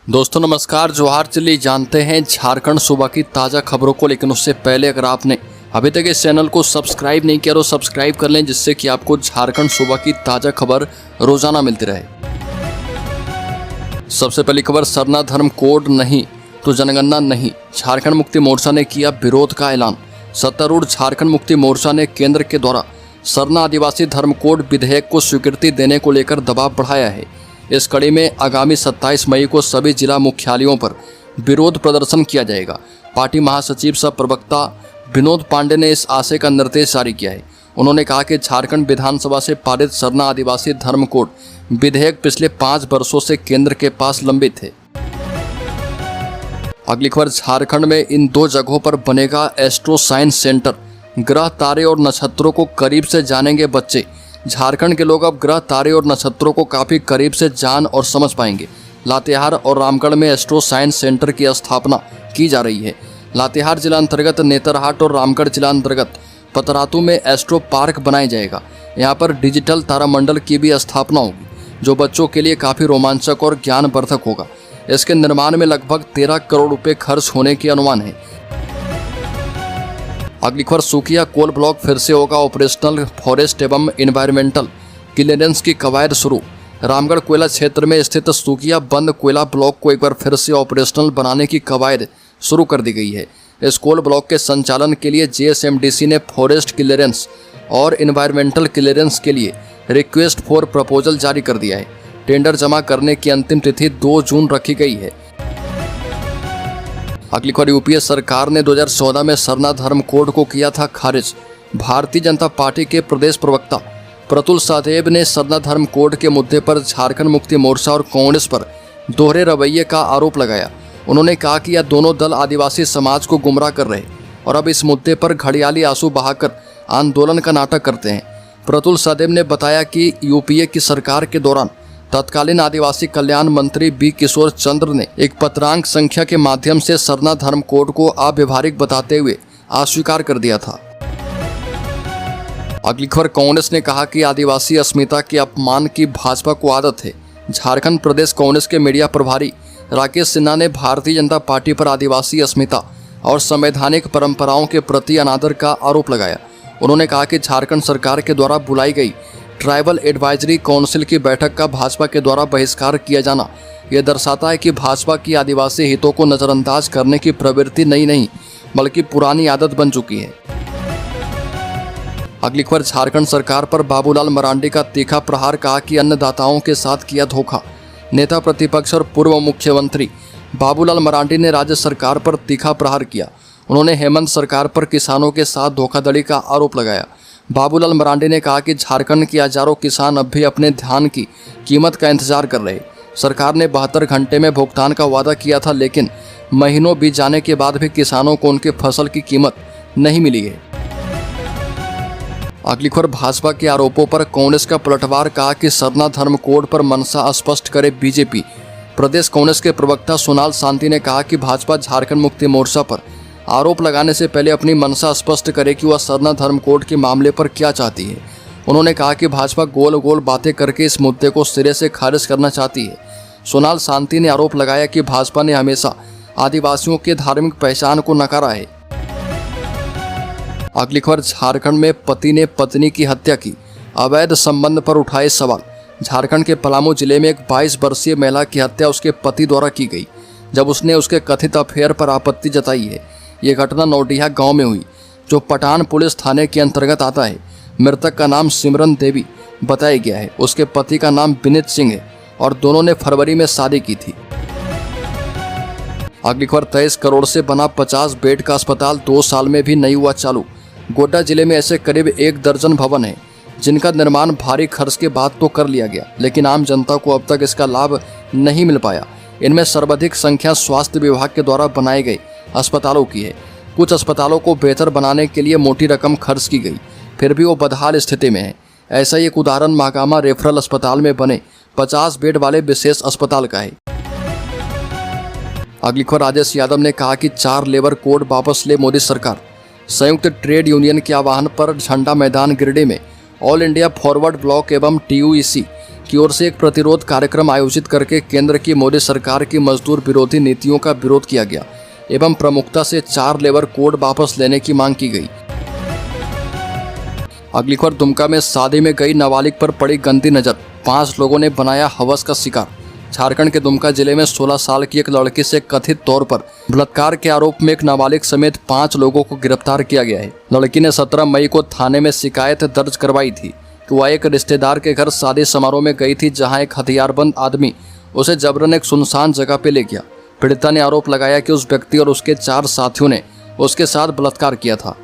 दोस्तों नमस्कार, जोहार। चलिए जानते हैं झारखंड सूबा की ताज़ा खबरों को, लेकिन उससे पहले अगर आपने अभी तक इस चैनल को सब्सक्राइब नहीं किया तो सब्सक्राइब कर लें, जिससे कि आपको झारखंड सूबा की ताज़ा खबर रोजाना मिलती रहे। सबसे पहली खबर, सरना धर्म कोड नहीं तो जनगणना नहीं, झारखंड मुक्ति मोर्चा ने किया विरोध का ऐलान। सत्तारूढ़ झारखंड मुक्ति मोर्चा ने केंद्र के द्वारा सरना आदिवासी धर्म कोड विधेयक को स्वीकृति देने को लेकर दबाव बढ़ाया है। इस कड़ी में आगामी 27 मई को सभी जिला मुख्यालयों पर विरोध प्रदर्शन किया जाएगा। पार्टी महासचिव सह प्रवक्ता विनोद पांडे ने इस आशय का निर्देश जारी किया है। उन्होंने कहा कि झारखंड विधानसभा से पारित सरना आदिवासी धर्म कोड विधेयक पिछले 5 वर्षों से केंद्र के पास लंबित है। अगली खबर, झारखंड में इन 2 जगहों पर बनेगा एस्ट्रो साइंस सेंटर। ग्रह, तारे और नक्षत्रों को करीब से जानेंगे बच्चे। झारखंड के लोग अब ग्रह, तारे और नक्षत्रों को काफ़ी करीब से जान और समझ पाएंगे। लातेहार और रामगढ़ में एस्ट्रो साइंस सेंटर की स्थापना की जा रही है। लातेहार जिला अंतर्गत नेतरहाट और रामगढ़ जिला अंतर्गत पतरातू में एस्ट्रो पार्क बनाया जाएगा। यहाँ पर डिजिटल तारामंडल की भी स्थापना होगी, जो बच्चों के लिए काफ़ी रोमांचक और ज्ञानवर्धक होगा। इसके निर्माण में लगभग 13 करोड़ रुपये खर्च होने के अनुमान है। अगली खबर, सुखिया कोल ब्लॉक फिर से होगा ऑपरेशनल। फॉरेस्ट एवं इन्वायरमेंटल क्लीयरेंस की कवायद शुरू। रामगढ़ कोयला क्षेत्र में स्थित सुखिया बंद कोयला ब्लॉक को एक बार फिर से ऑपरेशनल बनाने की कवायद शुरू कर दी गई है। इस कोल ब्लॉक के संचालन के लिए JSMDC ने फॉरेस्ट क्लीयरेंस और इन्वायरमेंटल क्लीयरेंस के लिए रिक्वेस्ट फॉर प्रपोजल जारी कर दिया है। टेंडर जमा करने की अंतिम तिथि 2 जून रखी गई है। अगली खबर, यूपीए सरकार ने 2014 में सरना धर्म कोड को किया था खारिज। भारतीय जनता पार्टी के प्रदेश प्रवक्ता प्रतुल सहदेव ने सरना धर्म कोड के मुद्दे पर झारखंड मुक्ति मोर्चा और कांग्रेस पर दोहरे रवैये का आरोप लगाया। उन्होंने कहा कि यह दोनों दल आदिवासी समाज को गुमराह कर रहे और अब इस मुद्दे पर घड़ियाली आंसू बहाकर आंदोलन का नाटक करते हैं। प्रतुल सहदेव ने बताया कि यूपीए की सरकार के दौरान तत्कालीन आदिवासी कल्याण मंत्री बी किशोर चंद्र ने एक पत्रांक संख्या के माध्यम से सरना धर्म कोड को अव्यवहारिक बताते हुए अस्वीकार कर दिया था। अगली खबर, कांग्रेस ने कहा कि आदिवासी अस्मिता के अपमान की भाजपा को आदत है। झारखंड प्रदेश कांग्रेस के मीडिया प्रभारी राकेश सिन्हा ने भारतीय जनता पार्टी पर आदिवासी अस्मिता और संवैधानिक परंपराओं के प्रति अनादर का आरोप लगाया। उन्होंने कहा कि झारखंड सरकार के द्वारा बुलाई गई ट्राइबल एडवाइजरी काउंसिल की बैठक का भाजपा के द्वारा बहिष्कार किया जाना यह दर्शाता है कि भाजपा की आदिवासी हितों को नज़रअंदाज करने की प्रवृत्ति नई नहीं बल्कि पुरानी आदत बन चुकी है। अगली खबर, झारखंड सरकार पर बाबूलाल मरांडी का तीखा प्रहार। कहा कि अन्नदाताओं के साथ किया धोखा। नेता प्रतिपक्ष और पूर्व मुख्यमंत्री बाबूलाल मरांडी ने राज्य सरकार पर तीखा प्रहार किया। उन्होंने हेमंत सरकार पर किसानों के साथ धोखाधड़ी का आरोप लगाया। बाबूलाल मरांडी ने कहा कि झारखंड के हजारों किसान अब भी अपने धान की कीमत का इंतजार कर रहे। सरकार ने 72 घंटे में भुगतान का वादा किया था, लेकिन महीनों बीत जाने के बाद भी किसानों को उनके फसल की कीमत नहीं मिली है। अगली खबर, भाजपा के आरोपों पर कांग्रेस का पलटवार। कहा कि सरना धर्म कोड पर मंशा स्पष्ट करे बीजेपी। प्रदेश कांग्रेस के प्रवक्ता सोनाल शांति ने कहा कि भाजपा झारखंड मुक्ति मोर्चा पर आरोप लगाने से पहले अपनी मंशा स्पष्ट करे कि वह सरना धर्म कोड के मामले पर क्या चाहती है। उन्होंने कहा कि भाजपा गोल गोल बातें करके इस मुद्दे को सिरे से खारिज करना चाहती है। सोनाल शांति ने आरोप लगाया कि भाजपा ने हमेशा आदिवासियों के धार्मिक पहचान को नकारा है। अगली खबर, झारखंड में पति ने पत्नी की हत्या की। अवैध संबंध पर उठाए सवाल। झारखंड के पलामू जिले में एक 22 वर्षीय महिला की हत्या उसके पति द्वारा की गई, जब उसने उसके कथित अफेयर पर आपत्ति जताई है। ये घटना नौडिहा गांव में हुई, जो पठान पुलिस थाने के अंतर्गत आता है। मृतक का नाम सिमरन देवी बताया गया है। उसके पति का नाम विनीत सिंह है और दोनों ने फरवरी में शादी की थी। अगली खबर, 23 करोड़ से बना 50 बेड का अस्पताल 2 साल में भी नहीं हुआ चालू। गोड्डा जिले में ऐसे करीब 1 दर्जन भवन है जिनका निर्माण भारी खर्च के बाद तो कर लिया गया, लेकिन आम जनता को अब तक इसका लाभ नहीं मिल पाया। इनमें सर्वाधिक संख्या स्वास्थ्य विभाग के द्वारा बनाए गए अस्पतालों की है। कुछ अस्पतालों को बेहतर बनाने के लिए मोटी रकम खर्च की गई, फिर भी वो बदहाल स्थिति में है। ऐसा ही एक उदाहरण महागामा रेफरल अस्पताल में बने 50 बेड वाले विशेष अस्पताल का है। अगली खबर, राजेश यादव ने कहा कि 4 लेबर कोड वापस ले मोदी सरकार। संयुक्त ट्रेड यूनियन के आह्वान पर झंडा मैदान गिरिडीह में ऑल इंडिया फॉरवर्ड ब्लॉक एवं TUEC की ओर से एक प्रतिरोध कार्यक्रम आयोजित करके केंद्र की मोदी सरकार की मजदूर विरोधी नीतियों का विरोध किया गया एवं प्रमुखता से 4 लेबर कोड वापस लेने की मांग की गई। अगली खबर, दुमका में शादी में गई नाबालिग पर पड़ी गंदी नजर, 5 लोगों ने बनाया हवस का शिकार। झारखंड के दुमका जिले में 16 साल की एक लड़की से कथित तौर पर बलात्कार के आरोप में एक नाबालिग समेत 5 लोगों को गिरफ्तार किया गया है। लड़की ने 17 मई को थाने में शिकायत दर्ज करवाई थी कि वह एक रिश्तेदार के घर शादी समारोह में गई थी, जहां एक हथियारबंद आदमी उसे जबरन एक सुनसान जगह पे ले गया। पीड़िता ने आरोप लगाया कि उस व्यक्ति और उसके 4 साथियों ने उसके साथ बलात्कार किया था।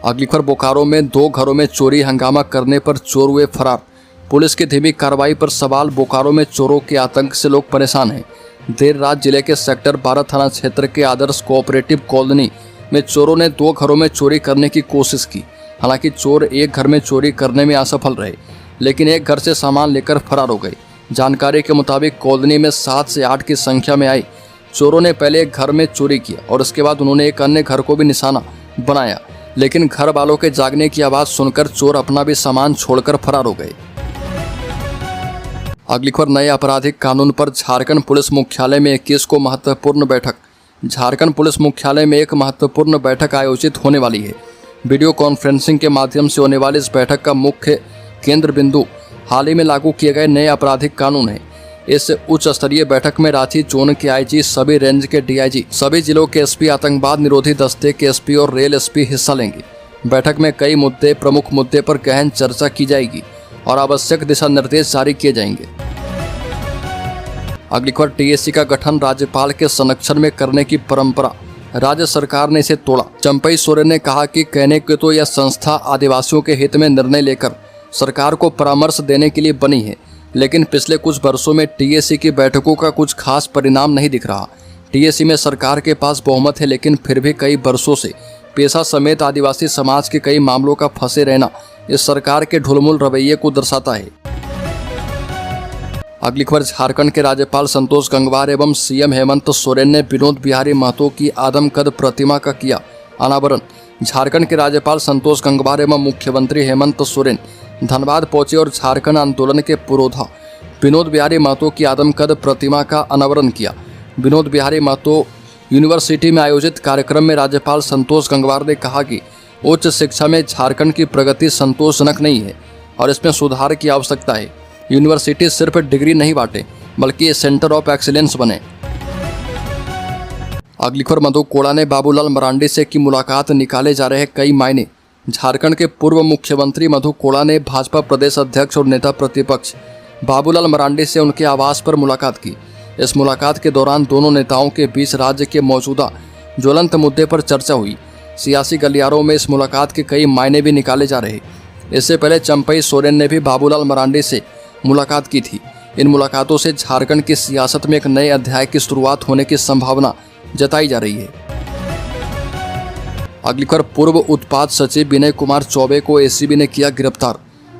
अगली खबर, बोकारो में 2 घरों में चोरी, हंगामा करने पर चोर हुए फरार। पुलिस की धीमी कार्रवाई पर सवाल, बोकारो में चोरों के आतंक से लोग परेशान हैं। देर रात जिले के सेक्टर 12 थाना क्षेत्र के आदर्श कोऑपरेटिव कॉलोनी में चोरों ने 2 घरों में चोरी करने की कोशिश की। हालांकि चोर एक घर में चोरी करने में असफल रहे, लेकिन एक घर से सामान लेकर फरार हो गए। जानकारी के मुताबिक कॉलोनी में 7 से 8 की संख्या में आए चोरों ने पहले एक घर में चोरी किया और उसके बाद उन्होंने एक अन्य घर को भी निशाना बनाया, लेकिन घर वालों के जागने की आवाज़ सुनकर चोर अपना भी सामान छोड़कर फरार हो गए। अगली खबर, नए आपराधिक कानून पर झारखंड पुलिस मुख्यालय में 21 को महत्वपूर्ण बैठक। झारखंड पुलिस मुख्यालय में एक महत्वपूर्ण बैठक आयोजित होने वाली है। वीडियो कॉन्फ्रेंसिंग के माध्यम से होने वाली इस बैठक का मुख्य केंद्र बिंदु हाल ही में लागू किए गए नए आपराधिक कानून है। इस उच्च स्तरीय बैठक में रांची जोन के आईजी, सभी रेंज के डीआईजी, सभी जिलों के एसपी, आतंकवाद निरोधी दस्ते के एसपी और रेल एसपी हिस्सा लेंगे। बैठक में कई प्रमुख मुद्दे पर गहन चर्चा की जाएगी और आवश्यक दिशा निर्देश जारी किए जाएंगे। अगली खबर, टीएससी का गठन राज्यपाल के संरक्षण में करने की परंपरा, राज्य सरकार ने इसे तोड़ा। चंपई सोरेन ने कहा कि कहने के तो यह संस्था आदिवासियों के हित में निर्णय लेकर सरकार को परामर्श देने के लिए बनी है, लेकिन पिछले कुछ वर्षों में टीएससी की बैठकों का कुछ खास परिणाम नहीं दिख रहा। टीएससी में सरकार के पास बहुमत है, लेकिन फिर भी कई वर्षों से पेशा समेत आदिवासी समाज के कई मामलों का फंसे रहना इस सरकार के ढुलमुल रवैये को दर्शाता है। अगली खबर, झारखंड के राज्यपाल संतोष गंगवार एवं सीएम हेमंत सोरेन ने विनोद बिहारी महतो की आदमकद प्रतिमा का किया अनावरण। झारखंड के राज्यपाल संतोष गंगवार एवं मुख्यमंत्री हेमंत सोरेन धनबाद पहुंचे और झारखंड आंदोलन के पुरोधा विनोद बिहारी महतो की आदमकद प्रतिमा का अनावरण किया। विनोद बिहारी महतो यूनिवर्सिटी में आयोजित कार्यक्रम में राज्यपाल संतोष गंगवार ने कहा कि उच्च शिक्षा में झारखंड की प्रगति संतोषजनक नहीं है और इसमें सुधार की आवश्यकता है। यूनिवर्सिटी सिर्फ डिग्री नहीं बांटे, बल्कि सेंटर ऑफ एक्सीलेंस बने। अगली खबर, मधु कोड़ा ने बाबूलाल मरांडी से की मुलाकात, निकाले जा रहे कई मायने। झारखंड के पूर्व मुख्यमंत्री मधु कोड़ा ने भाजपा प्रदेश अध्यक्ष और नेता प्रतिपक्ष बाबूलाल मरांडी से उनके आवास पर मुलाकात की। इस मुलाकात के दौरान दोनों नेताओं के बीच राज्य के मौजूदा ज्वलंत मुद्दे पर चर्चा हुई। सियासी गलियारों में इस मुलाकात के कई मायने भी निकाले जा रहे। इससे पहले चंपई सोरेन ने भी बाबूलाल मरांडी से मुलाकात की थी। इन मुलाकातों से झारखंड की सियासत में एक नए अध्याय की शुरुआत होने की संभावना जताई जा रही है। अगली खबर, पूर्व उत्पाद सचिव विनय कुमार चौबे को एसीबी ने किया गिरफ्तार।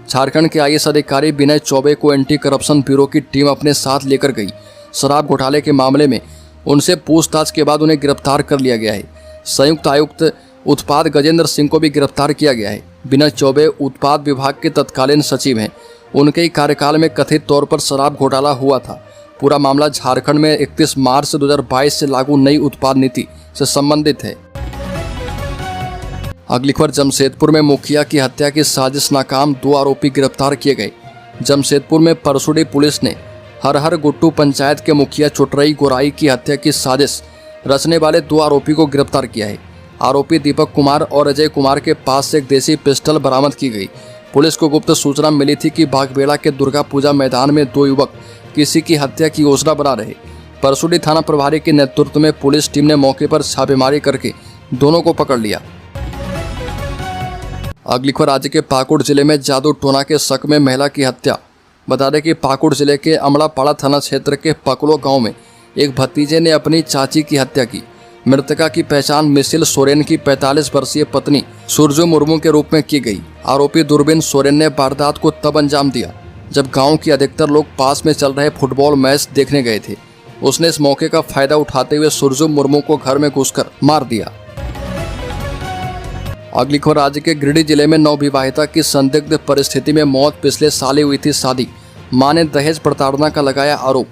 झारखंड के आईएएस अधिकारी विनय चौबे को एंटी करप्शन ब्यूरो की टीम अपने साथ लेकर गई। शराब घोटाले के मामले में उनसे पूछताछ के बाद उन्हें गिरफ्तार कर लिया गया है। संयुक्त आयुक्त उत्पाद गजेंद्र सिंह को भी गिरफ्तार किया गया है। विनय चौबे उत्पाद विभाग के तत्कालीन सचिव हैं। उनके ही कार्यकाल में कथित तौर पर शराब घोटाला हुआ था। पूरा मामला झारखंड में 31 मार्च 2022 से लागू नई उत्पाद नीति से संबंधित है। अगली खबर, जमशेदपुर में मुखिया की हत्या की साजिश नाकाम, 2 आरोपी गिरफ्तार किए गए। जमशेदपुर में परसुडी पुलिस ने हर गुट्टू पंचायत के मुखिया चुटरई गोराई की हत्या की साजिश रचने वाले 2 आरोपी को गिरफ्तार किया है। आरोपी दीपक कुमार और अजय कुमार के पास से एक देसी पिस्टल बरामद की गई। पुलिस को गुप्त सूचना मिली थी कि बागबेड़ा के दुर्गा पूजा मैदान में 2 युवक किसी की हत्या की योजना बना रहे। परसुडी थाना प्रभारी के नेतृत्व में पुलिस टीम ने मौके पर छापेमारी करके दोनों को पकड़ लिया। अगली खबर, राज्य के पाकुड़ जिले में जादू टोना के शक में महिला की हत्या। बता दें कि पाकुड़ जिले के अमड़ापाड़ा थाना क्षेत्र के पकलो गांव में एक भतीजे ने अपनी चाची की हत्या की। मृतका की पहचान मिसिल सोरेन की 45 वर्षीय पत्नी सुरजो मुर्मू के रूप में की गई। आरोपी दूरबीन सोरेन ने वारदात को तब अंजाम दिया जब गांव के अधिकतर लोग पास में चल रहे फुटबॉल मैच देखने गए थे। उसने इस मौके का फायदा उठाते हुए सुरजो मुर्मू को घर में घुसकर मार दिया। अगली खबर, राज्य के गिरिडीह जिले में नवविवाहिता की संदिग्ध परिस्थिति में मौत। पिछले साल ही हुई थी शादी, मां ने दहेज प्रताड़ना का लगाया आरोप।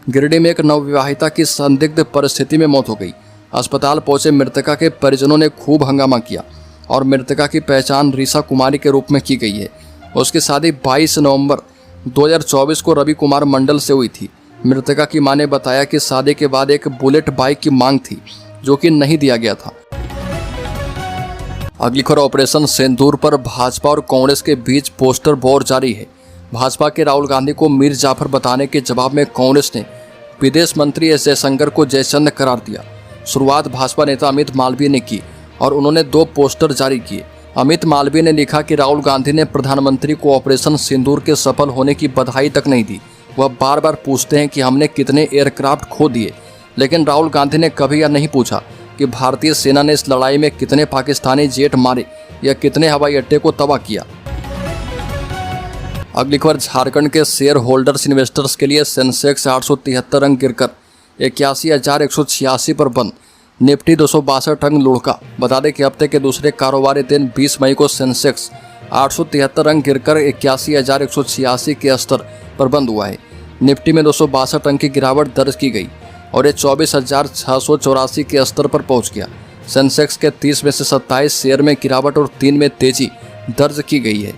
गिरिडीह में एक नवविवाहिता की संदिग्ध परिस्थिति में मौत हो गई। अस्पताल पहुंचे मृतका के परिजनों ने खूब हंगामा किया और मृतका की पहचान रीसा कुमारी के रूप में की गई है। उसकी शादी 22 नवंबर 2024 को रवि कुमार मंडल से हुई थी। मृतका की मां ने बताया कि शादी के बाद एक बुलेट बाइक की मांग थी, जो कि नहीं दिया गया था। अगली खबर, ऑपरेशन सिंदूर पर भाजपा और कांग्रेस के बीच पोस्टर वॉर जारी है। भाजपा के राहुल गांधी को मीर जाफर बताने के जवाब में कांग्रेस ने विदेश मंत्री एस जयशंकर को जयचंद करार दिया। शुरुआत भाजपा नेता अमित मालवीय ने की और उन्होंने 2 पोस्टर जारी किए। अमित मालवीय ने लिखा कि राहुल गांधी ने प्रधानमंत्री को ऑपरेशन सिंदूर के सफल होने की बधाई तक नहीं दी। वह बार बार पूछते हैं कि हमने कितने एयरक्राफ्ट खो दिए, लेकिन राहुल गांधी ने कभी यह नहीं पूछा कि भारतीय सेना ने इस लड़ाई में कितने पाकिस्तानी जेट मारे या कितने हवाई अड्डे को तबाह किया। अगली खबर, झारखंड के शेयर होल्डर्स इन्वेस्टर्स के लिए सेंसेक्स 873 अंक गिरकर 81,186 पर बंद। निफ्टी 262 अंक लुढ़का। बता दें कि हफ्ते के दूसरे कारोबारी दिन 20 मई को सेंसेक्स 873 अंक गिरकर 81,186 के स्तर पर बंद हुआ है। निफ्टी में 262 अंक की गिरावट दर्ज की गई और ये 24,684 के स्तर पर पहुंच गया। सेंसेक्स के 30 में से 27 शेयर में गिरावट और 3 में तेजी दर्ज की गई है।